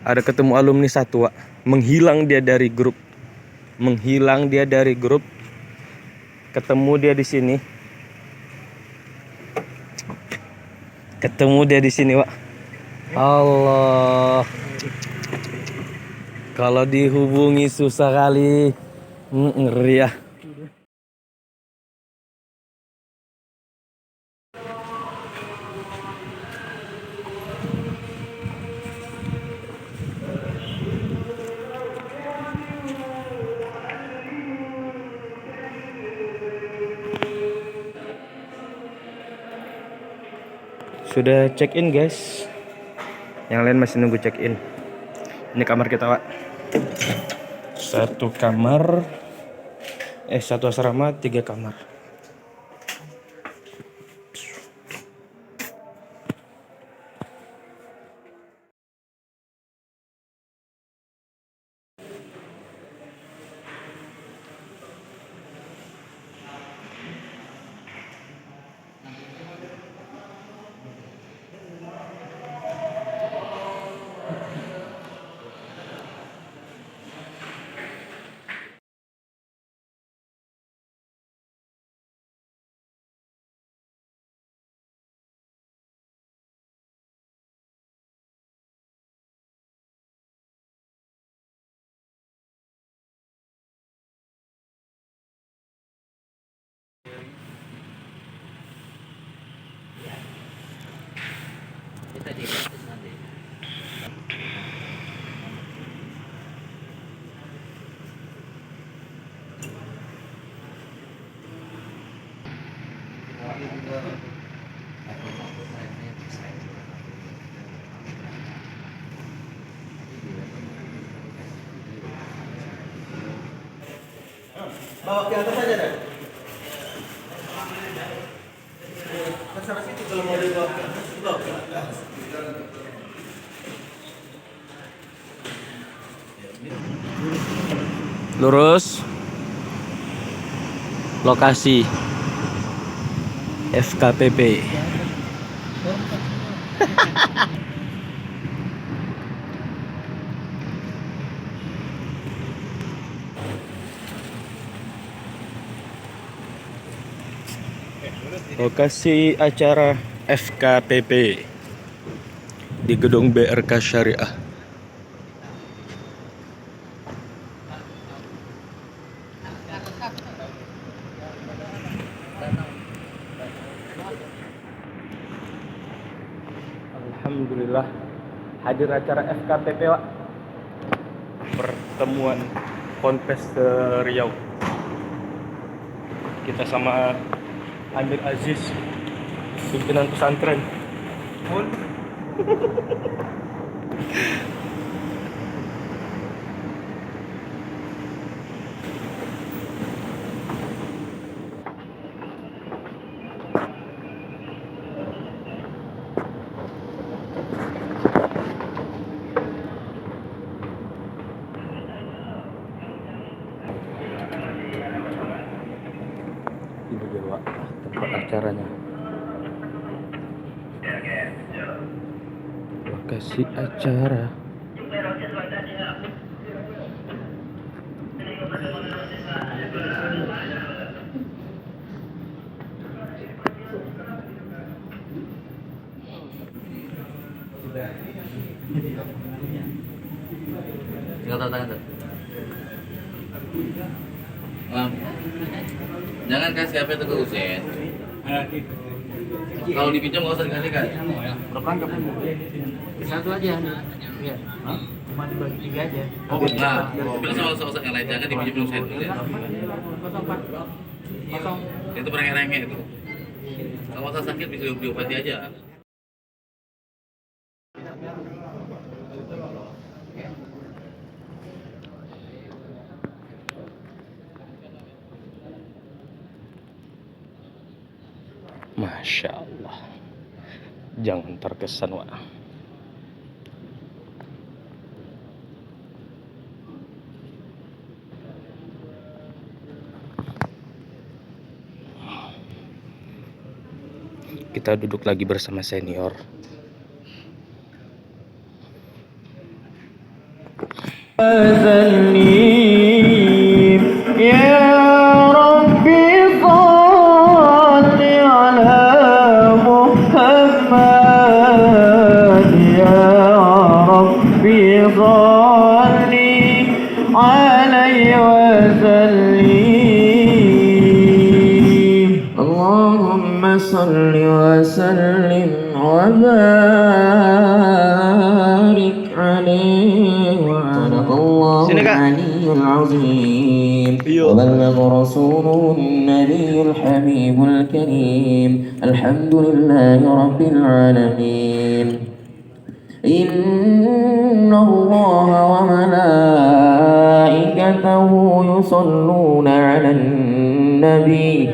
Ada ketemu alumni satu, Wak. Menghilang dia dari grup. Ketemu dia di sini. Wak. Allah. Kalau dihubungi susah kali. Ngeri ya. Sudah check in, guys. Yang lain masih nunggu check in. Ini kamar kita, Pak. Satu asrama 3 kamar. Bawa ke atas aja deh. Masalah situ kalau mau dibawa ke atas, dibawa ke atas. Lurus. Lokasi FKPP. Lokasi acara FKPP di gedung BRK Syariah. Alhamdulillah hadir acara FKPP, Pak. Pertemuan Ponpes Riau. Kita sama Amir Aziz, pimpinan pesantren. Ini dia, Pak, tempat acaranya. Lokasi acara. Tinggal tanda tangan tuh. Jangan kasih HP itu ke Usen. Kalau dipinjam nggak usah dikasihkan. Berperangkap. Satu aja. Iya. Cuma dibagi 3 aja. Oh enggak. Bilang sama yang lain jangan dipinjam dulu Usen. Kosong. Itu merengek-rengek itu. Kalau masa sakit bisa diobati aja. Masya Allah. Jangan terkesan, Wak. Kita duduk lagi bersama senior. وسلم يا ربي صل على محمد يا ربي صل عليه وسلم اللهم صل وسلم وبارك عليه وعلى الله العلي العظيم وبلغ رسوله النبي الحبيب الكريم الحمد لله رب العالمين إن الله وملائكته يصلون على النبي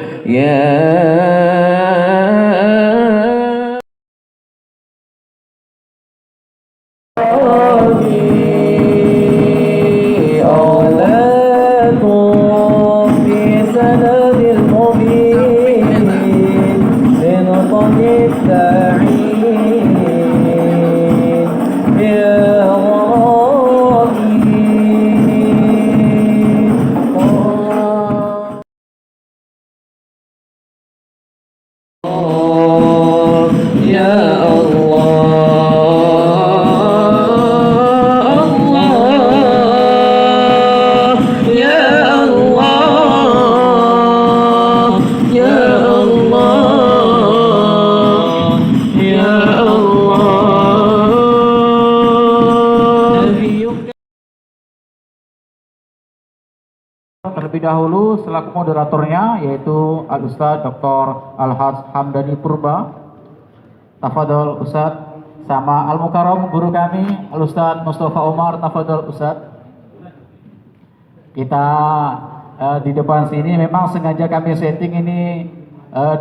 Terlebih dahulu selaku moderatornya yaitu Al-Ustadz Dr. Al-Haj Hamdani Purba. Tafadhol Ustadz, sama Al-Mukarram guru kami Al-Ustadz Mustafa Umar. Tafadhol Ustadz. Kita di depan sini memang sengaja kami setting ini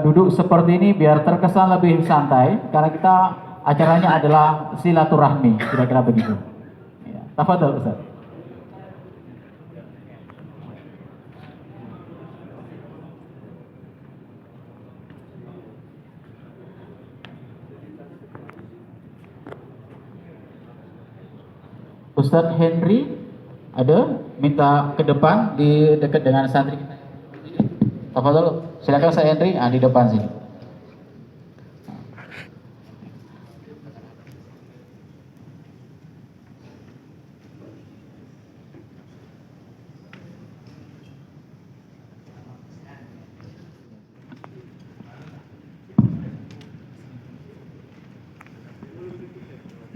duduk seperti ini biar terkesan lebih santai karena kita acaranya adalah silaturahmi, kira-kira begitu. Ya. Tafadhol Ustadz. Ustadz Henry ada minta ke depan di dekat dengan santri kita. Tafadhol, silakan Ustadz Henry di depan sini.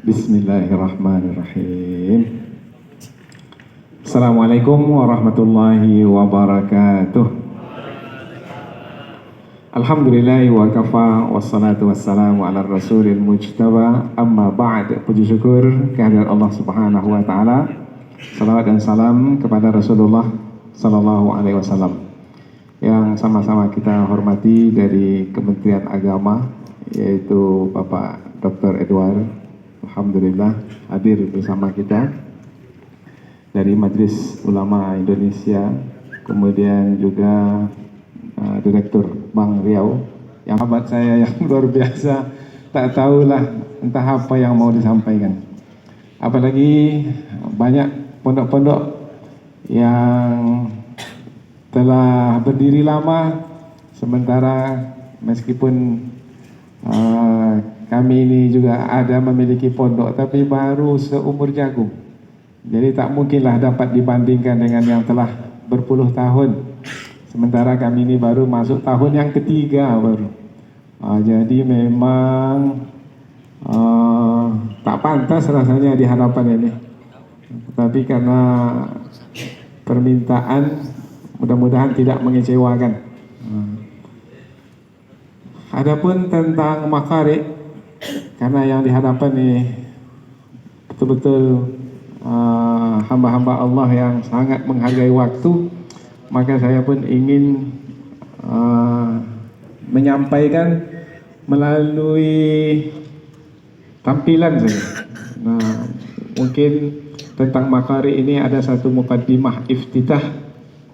Bismillahirrahmanirrahim. Assalamualaikum warahmatullahi wabarakatuh. Alhamdulillahi wa kafa wassalatu wassalamu ala rasulil mujtaba amma ba'd. Puji syukur kehadirat Allah subhanahu wa ta'ala, salawat dan salam kepada Rasulullah sallallahu alaihi wasallam yang sama-sama kita hormati dari Kementerian Agama, yaitu Bapak Dr. Edward. Alhamdulillah hadir bersama kita dari Majelis Ulama Indonesia, kemudian juga Direktur Bank Riau, yang sahabat saya yang luar biasa, tak tahulah entah apa yang mau disampaikan. Apalagi banyak pondok-pondok yang telah berdiri lama, sementara meskipun kami ini juga ada memiliki pondok, tapi baru seumur jagung. Jadi tak mungkinlah dapat dibandingkan dengan yang telah berpuluh tahun. Sementara kami ini baru masuk tahun yang ketiga baru. Jadi memang tak pantas rasanya di hadapan ini. Tapi karena permintaan, mudah-mudahan tidak mengecewakan. Adapun tentang makarik, karena yang dihadapan ini betul-betul hamba-hamba Allah yang sangat menghargai waktu, maka saya pun ingin menyampaikan melalui tampilan saja. Nah, mungkin tentang makari ini ada satu mukaddimah iftitah.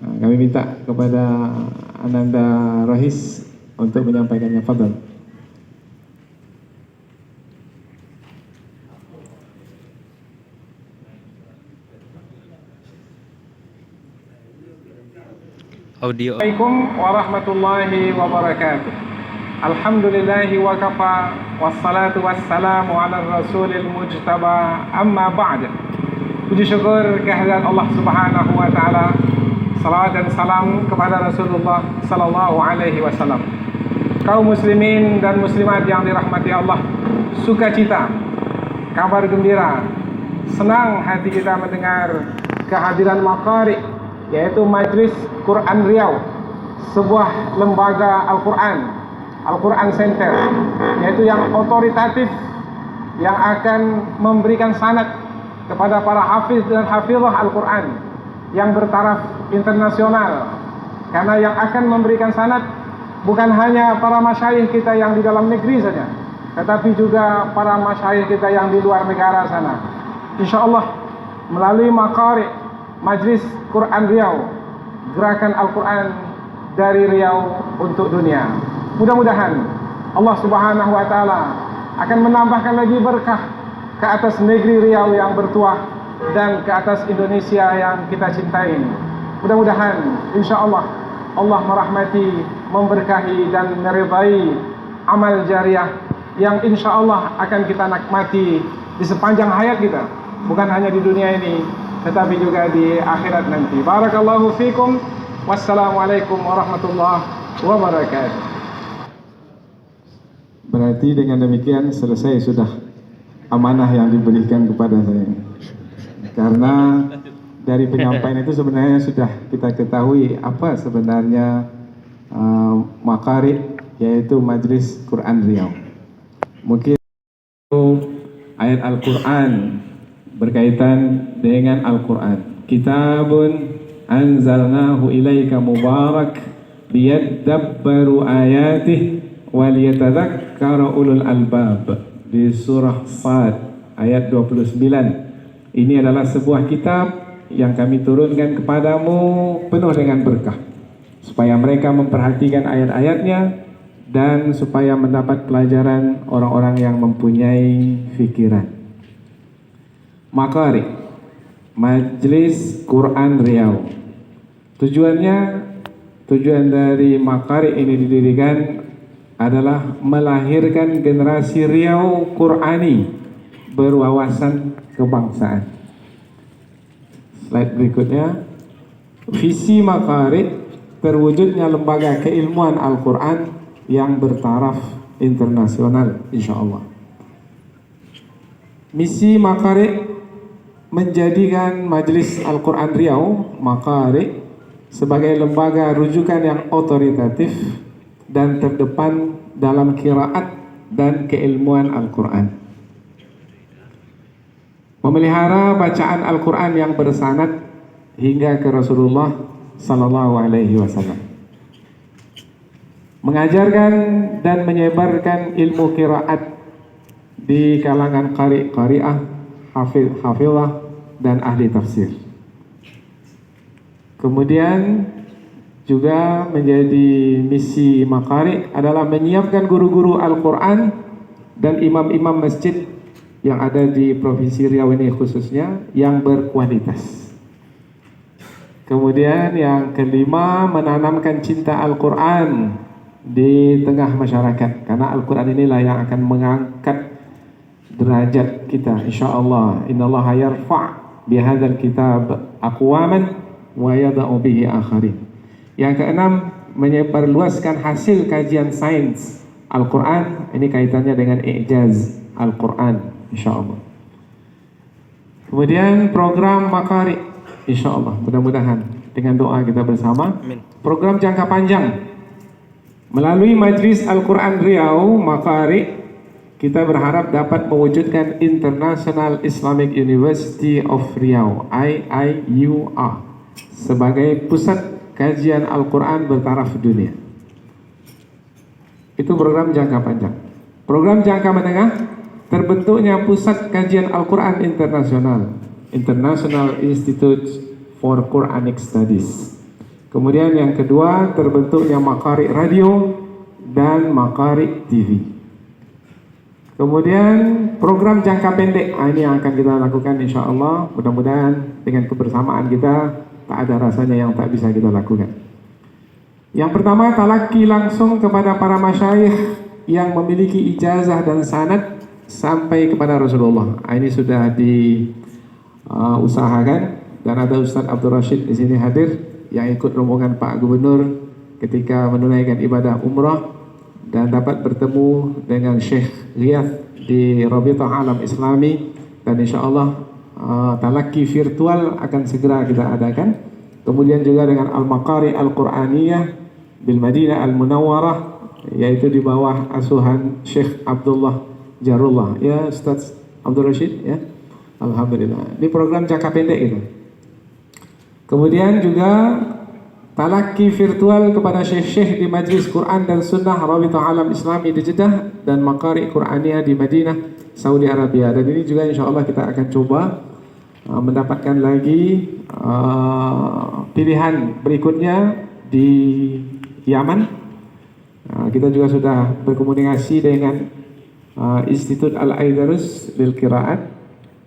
Nah, kami minta kepada Ananda Rahis untuk menyampaikannya. Fadhal. audio. Assalamualaikum warahmatullahi wabarakatuh. Alhamdulillahi wa kafa wassalatu wassalamu ala rasulil mujtaba amma ba'd. Puji syukur kehadirat Allah Subhanahu wa taala. Salawat dan salam kepada Rasulullah sallallahu alaihi wasallam. Kaum muslimin dan muslimat yang dirahmati Allah, sukacita, kabar gembira, senang hati kita mendengar kehadiran Maqari, yaitu Majelis Quran Riau, sebuah lembaga Al-Quran Center, yaitu yang otoritatif, yang akan memberikan sanad kepada para hafiz dan hafizah Al-Quran yang bertaraf internasional. Karena yang akan memberikan sanad bukan hanya para masyayikh kita yang di dalam negeri saja, tetapi juga para masyayikh kita yang di luar negara sana. Insya Allah melalui Maqari, Majelis Quran Riau, gerakan Al-Quran dari Riau untuk dunia. Mudah-mudahan Allah Subhanahu wa taala akan menambahkan lagi berkah ke atas negeri Riau yang bertuah dan ke atas Indonesia yang kita cintai ini. Mudah-mudahan insya Allah Allah merahmati, memberkahi dan meridai amal jariah yang insya Allah akan kita nikmati di sepanjang hayat kita, bukan hanya di dunia ini tetapi juga di akhirat nanti. Barakallahu fikum. Wassalamualaikum warahmatullahi wabarakatuh. Berarti dengan demikian selesai sudah amanah yang diberikan kepada saya. Karena dari penyampaian itu sebenarnya sudah kita ketahui apa sebenarnya Maqari, yaitu Majelis Quran Riau. Mungkin ayat Al-Quran berkaitan dengan Al-Quran. Kitabun anzalnahu ilaika mubarak liyadabbaru ayatih waliyatadzakkara ulul albab, di surah Sad ayat 29. Ini adalah sebuah kitab yang kami turunkan kepadamu penuh dengan berkah, supaya mereka memperhatikan ayat-ayatnya dan supaya mendapat pelajaran orang-orang yang mempunyai fikiran. Maqari, Majelis Quran Riau. Tujuan dari Maqari ini didirikan adalah melahirkan generasi Riau Qurani berwawasan kebangsaan. Slide berikutnya. Visi Maqari terwujudnya lembaga keilmuan Al-Quran yang bertaraf internasional, insyaallah. Misi Maqari menjadikan Majelis Al-Quran Riau, Maqari, sebagai lembaga rujukan yang otoritatif dan terdepan dalam qiraat dan keilmuan Al-Quran. Memelihara bacaan Al-Quran yang bersanad hingga ke Rasulullah Sallallahu Alaihi Wasallam. Mengajarkan dan menyebarkan ilmu qiraat di kalangan qari'ah, hafizah dan ahli tafsir. Kemudian juga menjadi misi Maqari adalah menyiapkan guru-guru Al-Quran dan imam-imam masjid yang ada di Provinsi Riau ini khususnya yang berkualitas. Kemudian yang kelima, menanamkan cinta Al-Quran di tengah masyarakat, karena Al-Quran inilah yang akan mengangkat derajat kita, insyaallah. Innallaha yarfa' bihadzal kitab aqwaman wa yada'u bihi akharin. Yang keenam, menyebarluaskan hasil kajian sains Al-Quran. Ini kaitannya dengan i'jaz Al-Quran, insyaallah. Kemudian program Maqari, insyaallah, mudah-mudahan dengan doa kita bersama. Program jangka panjang melalui Majelis Al-Quran Riau, Maqari, kita berharap dapat mewujudkan International Islamic University of Riau, IIUR, sebagai pusat kajian Al-Quran bertaraf dunia. Itu program jangka panjang. Program jangka menengah, terbentuknya pusat kajian Al-Quran internasional, International Institute for Quranic Studies. Kemudian yang kedua, terbentuknya Maqari Radio dan Maqari TV. Kemudian program jangka pendek, ini yang akan kita lakukan insyaallah. Mudah-mudahan dengan kebersamaan kita tak ada rasanya yang tak bisa kita lakukan. Yang pertama, talaki langsung kepada para masyayikh yang memiliki ijazah dan sanad sampai kepada Rasulullah. Ini sudah diusahakan dan ada Ustaz Abdul Rashid di sini hadir yang ikut rombongan Pak Gubernur ketika menunaikan ibadah umrah dan dapat bertemu dengan Syekh Riyadh di Rabitah Alam Islami, dan insyaallah talaki virtual akan segera kita adakan. Kemudian juga dengan Al-Maqari Al-Quraniyah bil Madinah Al-Munawwarah, yaitu di bawah asuhan Syekh Abdullah Jarullah. Ya Ustaz Abdul Rashid ya. Alhamdulillah. Ini program jangka pendek itu. Kemudian juga talaki virtual kepada syekh-syekh di Majlis Quran dan Sunnah Rabitah Alam Islami di Jeddah dan Maqari Quraniyah di Madinah, Saudi Arabia. Dan ini juga insyaallah kita akan coba mendapatkan lagi pilihan berikutnya di Yaman. Kita juga sudah berkomunikasi dengan Institut Al-Aidarus lil Qiraat.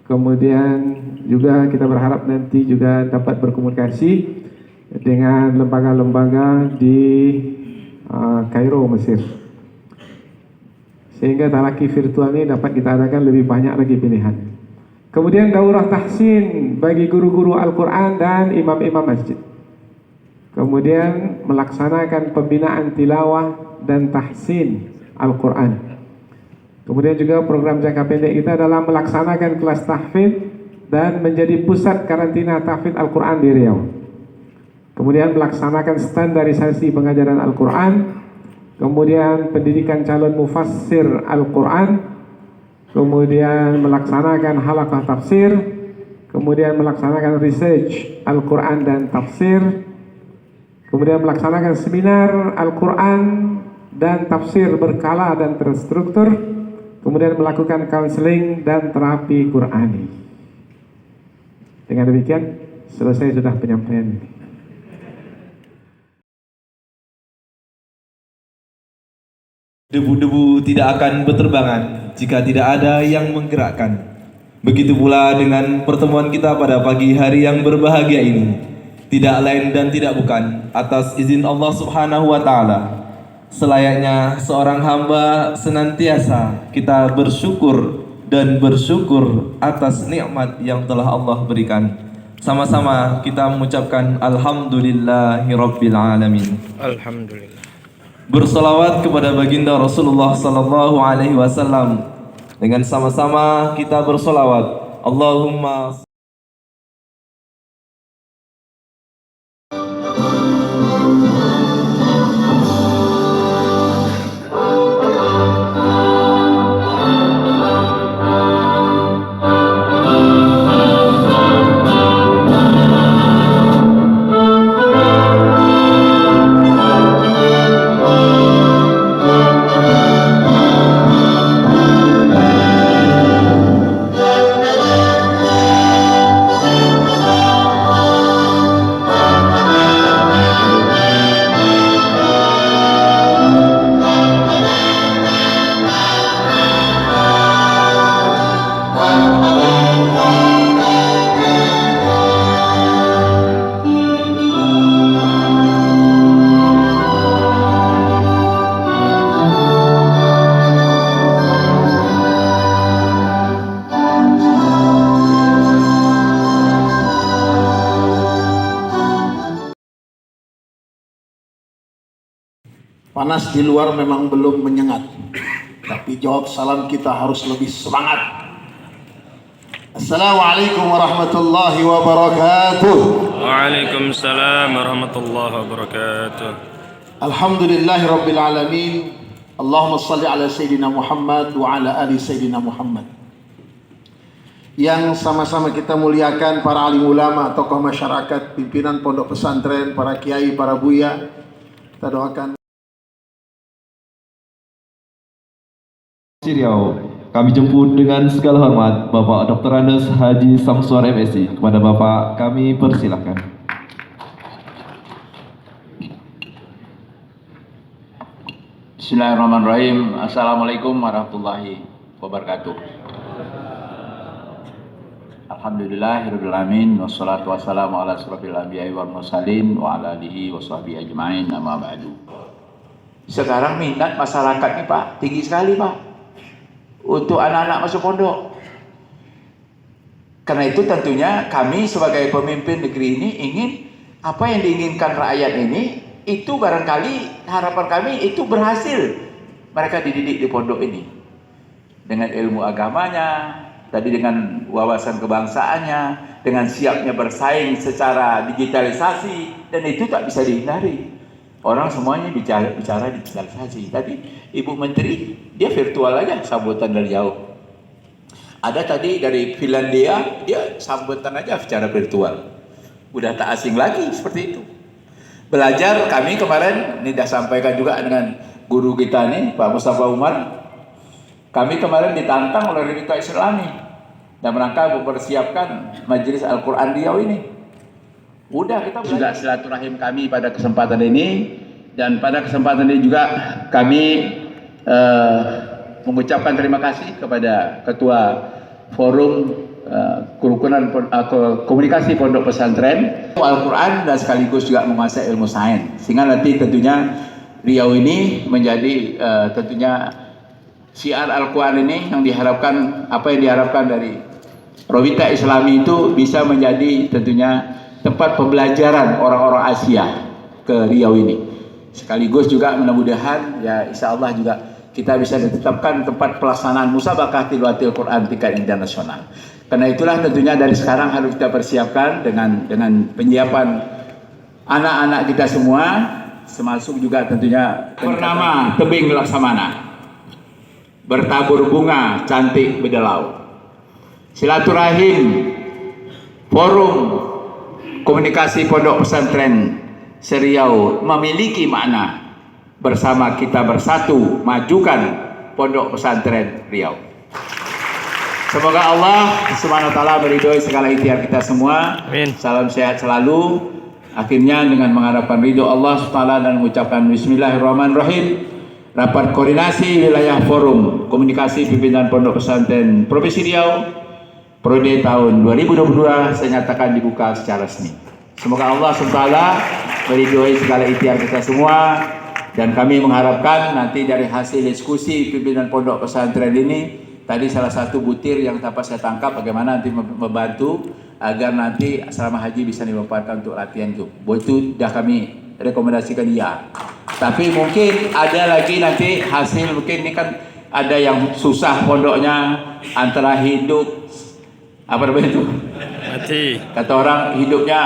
Kemudian juga kita berharap nanti juga dapat berkomunikasi dengan lembaga-lembaga di Kairo, Mesir, sehingga talaki virtual ini dapat kita adakan lebih banyak lagi pilihan. Kemudian daurah tahsin bagi guru-guru Al-Quran dan imam-imam masjid. Kemudian melaksanakan pembinaan tilawah dan tahsin Al-Quran. Kemudian juga program jangka pendek kita adalah melaksanakan kelas tahfidz dan menjadi pusat karantina tahfidz Al-Quran di Riau. Kemudian melaksanakan standarisasi pengajaran Al-Quran. Kemudian pendidikan calon mufassir Al-Quran. Kemudian melaksanakan halaqah tafsir. Kemudian melaksanakan research Al-Quran dan tafsir. Kemudian melaksanakan seminar Al-Quran dan tafsir berkala dan terstruktur. Kemudian melakukan counseling dan terapi Qurani. Dengan demikian selesai sudah penyampaian ini. Debu-debu tidak akan berterbangan jika tidak ada yang menggerakkan. Begitu pula dengan pertemuan kita pada pagi hari yang berbahagia ini. Tidak lain dan tidak bukan atas izin Allah Subhanahu wa Ta'ala. Selayaknya seorang hamba senantiasa kita bersyukur dan bersyukur atas nikmat yang telah Allah berikan. Sama-sama kita mengucapkan Alhamdulillahirabbil alamin. Alhamdulillah. Bersolawat kepada baginda Rasulullah sallallahu alaihi wasallam. Dengan sama-sama kita bersolawat. Allahumma Panas di luar memang belum menyengat, tapi jawab salam kita harus lebih semangat. Assalamualaikum warahmatullahi wabarakatuh. Waalaikumsalam warahmatullahi wabarakatuh. Alhamdulillahi rabbil alamin. Allahumma salli ala Sayyidina Muhammad wa ala ali Sayyidina Muhammad. Yang sama-sama kita muliakan para alim ulama, tokoh masyarakat, pimpinan pondok pesantren, para kiai, para buya. Kita doakan Riau. Kami jemput dengan segala hormat Bapak Dr. Andes Haji Samsuar MSI. Kepada Bapak kami persilahkan. Bismillahirrahmanirrahim. Assalamualaikum warahmatullahi wabarakatuh. Alhamdulillahirabbil alamin wassalatu wassalamu ala asyrofil anbiya'i wal mursalin wa ala alihi washabihi ajmain amma ba'du. Sekarang minat masyarakat ini Pak tinggi sekali Pak untuk anak-anak masuk pondok. Karena itu tentunya kami sebagai pemimpin negeri ini ingin apa yang diinginkan rakyat ini itu barangkali harapan kami itu berhasil mereka dididik di pondok ini dengan ilmu agamanya, tadi dengan wawasan kebangsaannya, dengan siapnya bersaing secara digitalisasi, dan itu tak bisa dihindari. Orang semuanya bicara digitalisasi. Tadi Ibu Menteri dia virtual aja sambutan dari jauh. Ada tadi dari Finlandia dia sambutan aja secara virtual. Udah tak asing lagi seperti itu. Belajar kami kemarin ini sudah sampaikan juga dengan guru kita nih Pak Mustafa Umar. Kami kemarin ditantang oleh Rebita Islami dan rangka mempersiapkan Majelis Al-Quran Riau ini. Udah kita juga silaturahim kami pada kesempatan ini, dan pada kesempatan ini juga kami mengucapkan terima kasih kepada Ketua Forum Kerukunan Komunikasi Pondok Pesantren Al-Quran dan sekaligus juga menguasai ilmu sains, sehingga nanti tentunya Riau ini menjadi tentunya syiar Al-Quran ini yang diharapkan, apa yang diharapkan dari Rawita Islami itu bisa menjadi tentunya tempat pembelajaran orang-orang Asia ke Riau ini. Sekaligus juga mudah-mudahan ya insya Allah juga kita bisa ditetapkan tempat pelaksanaan musabaqah tilawatil Quran tingkat internasional. Karena itulah tentunya dari sekarang harus kita persiapkan dengan penyiapan anak-anak kita semua, termasuk juga tentunya bernama Tebing Laksamana. Bertabur bunga cantik bedelau. Silaturahim Forum Komunikasi Pondok Pesantren Seriau memiliki makna bersama kita bersatu majukan Pondok Pesantren Riau. Semoga Allah Subhanahu wa taala meridhoi segala ikhtiar kita semua. Amin. Salam sehat selalu. Akhirnya dengan mengharapkan ridho Allah Subhanahu wa taala dan mengucapkan bismillahirrahmanirrahim. Rapat koordinasi wilayah Forum Komunikasi Pimpinan Pondok Pesantren Provinsi Riau periode tahun 2022 saya nyatakan dibuka secara resmi. Semoga Allah SWT meridhoi segala ikhtiar kita semua, dan kami mengharapkan nanti dari hasil diskusi pimpinan Pondok Pesantren ini tadi salah satu butir yang dapat saya tangkap bagaimana nanti membantu agar nanti asrama haji bisa dimanfaatkan untuk latihan itu. Itu sudah kami rekomendasikan ya. Tapi mungkin ada lagi nanti hasil, mungkin ini kan ada yang susah pondoknya antara hidup apa namanya itu? Mati. Kata orang hidupnya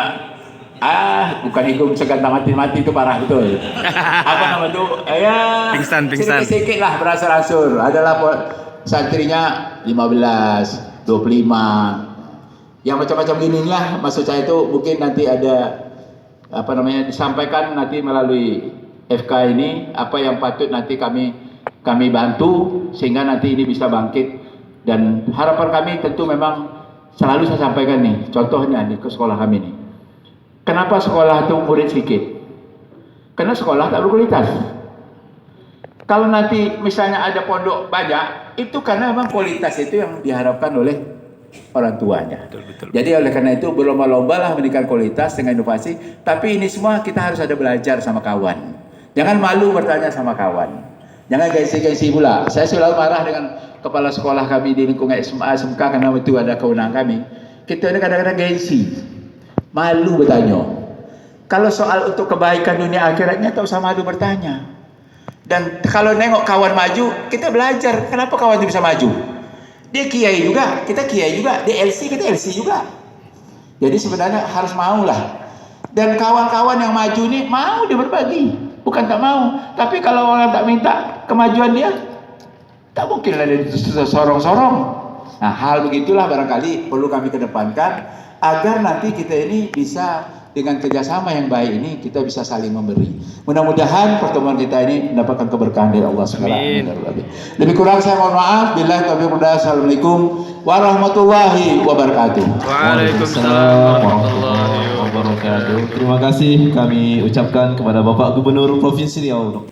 bukan hidup segantang mati itu parah betul. Apa nama itu? Ya pingsan. Sedikit lah beransur-ansur. Adalah santrinya 15, 25. Yang macam-macam gini lah maksud saya itu mungkin nanti ada apa namanya disampaikan nanti melalui FK ini apa yang patut nanti kami bantu sehingga nanti ini bisa bangkit, dan harapan kami tentu memang selalu saya sampaikan nih contohnya di sekolah kami nih. Kenapa sekolah itu murid sedikit? Karena sekolah tak berkualitas. Kalau nanti misalnya ada pondok banyak itu karena memang kualitas itu yang diharapkan oleh orang tuanya. Betul. Jadi oleh karena itu berlomba-lomba lah meningkatkan kualitas dengan inovasi. Tapi ini semua kita harus ada belajar sama kawan. Jangan malu bertanya sama kawan. Jangan gengsi-gengsi pula. Saya selalu marah dengan kepala sekolah kami di lingkungan SMA, SMK karena itu ada kewenangan kami. Kita ini kadang-kadang gengsi. Malu bertanya. Kalau soal untuk kebaikan dunia akhiratnya tak usah malu bertanya. Dan kalau nengok kawan maju, kita belajar. Kenapa kawan itu bisa maju? Dia kiai juga, kita kiai juga. Dia LC, kita LC juga. Jadi sebenarnya harus maulah. Dan kawan-kawan yang maju ini mau dia berbagi. Bukan tak mau, tapi kalau orang tak minta kemajuan dia, tak mungkin ada sorong-sorong. Nah, hal begitulah barangkali perlu kami kedepankan agar nanti kita ini bisa dengan kerjasama yang baik ini kita bisa saling memberi. Mudah-mudahan pertemuan kita ini mendapatkan keberkahan dari Allah Subhanahu wa taala. Lebih kurang saya mohon maaf. Billahi taufiq wal hidayah. Assalamualaikum warahmatullahi wabarakatuh. Waalaikumsalam warahmatullahi wabarakatuh. Terima kasih kami ucapkan kepada Bapak Gubernur Provinsi Riau.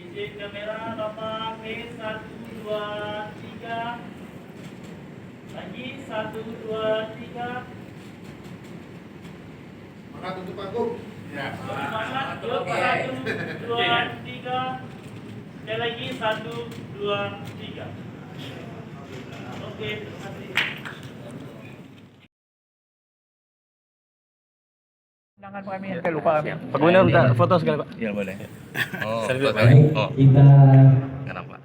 Izin kamera Bapak Oke, 1, 2, 3. Lagi 1, 2, 3. Semangat untuk panggung. Ya. Semangat. Yuk, 1, 2, 3. Sekali lagi 1, 2, 3. Oke, terima kasih. Undangan kami yang lupa kami. Pak Gubernur minta foto sekali Pak. Iya boleh. Oh, Selfie, foto Pak. ya? Oh, Kita kenapa?